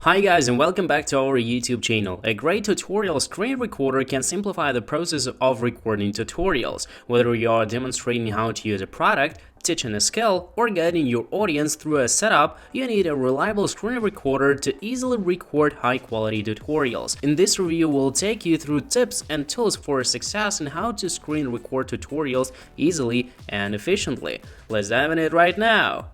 Hi guys, and welcome back to our YouTube channel. A great tutorial screen recorder can simplify the process of recording tutorials. Whether you are demonstrating how to use a product, teaching a skill, or guiding your audience through a setup, you need a reliable screen recorder to easily record high-quality tutorials. In this review, we'll take you through tips and tools for success and how to screen record tutorials easily and efficiently. Let's dive in it right now.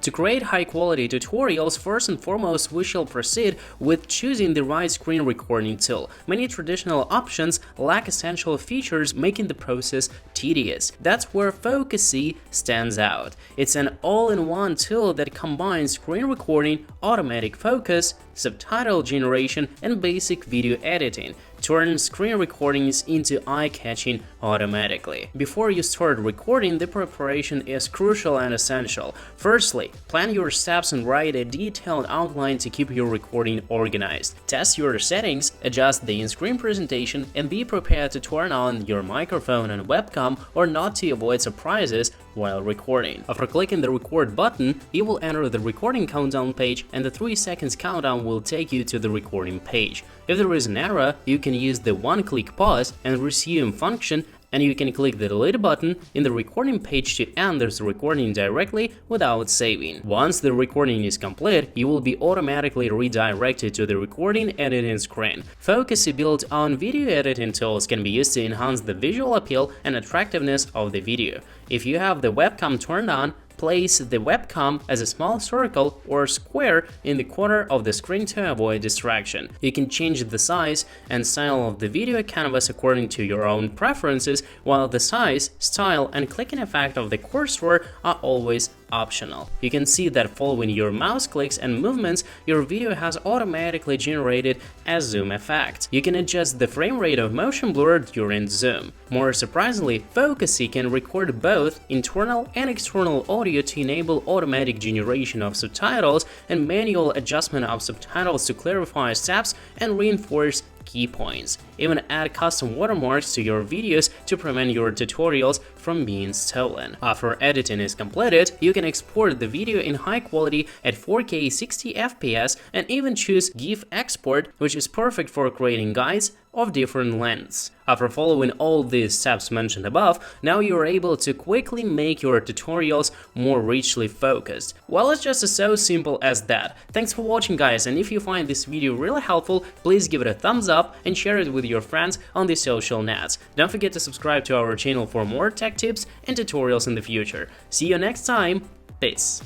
To create high-quality tutorials, first and foremost, we shall proceed with choosing the right screen recording tool. Many traditional options lack essential features, making the process tedious. That's where Optimise stands out. It's an all-in-one tool that combines screen recording, automatic focus, subtitle generation, and basic video editing, turning screen recordings into eye-catching automatically. Before you start recording, the preparation is crucial and essential. Firstly, plan your steps and write a detailed outline to keep your recording organized. Test your settings, adjust the in-screen presentation, and be prepared to turn on your microphone and webcam or not to avoid surprises while recording. After clicking the record button, you will enter the recording countdown page, and the 3 seconds countdown will take you to the recording page. If there is an error, you can use the one-click pause and resume function, and you can click the delete button in the recording page to end this recording directly without saving. Once the recording is complete, you will be automatically redirected to the recording editing screen. Optimise built-on video editing tools can be used to enhance the visual appeal and attractiveness of the video. If you have the webcam turned on, place the webcam as a small circle or square in the corner of the screen to avoid distraction. You can change the size and style of the video canvas according to your own preferences, while the size, style, and clicking effect of the cursor are always optional. You can see that following your mouse clicks and movements, your video has automatically generated a zoom effect. You can adjust the frame rate of motion blur during zoom. More surprisingly, Optimise can record both internal and external audio to enable automatic generation of subtitles and manual adjustment of subtitles to clarify steps and reinforce key points. Even add custom watermarks to your videos to prevent your tutorials from being stolen. After editing is completed, you can export the video in high quality at 4K 60 FPS and even choose GIF export, which is perfect for creating guides of different lengths. After following all these steps mentioned above, now you are able to quickly make your tutorials more richly focused. Well, it's just so simple as that. Thanks for watching, guys, and if you find this video really helpful, please give it a thumbs up and share it with your friends on the social nets. Don't forget to subscribe to our channel for more tech tips and tutorials in the future. See you next time. Peace.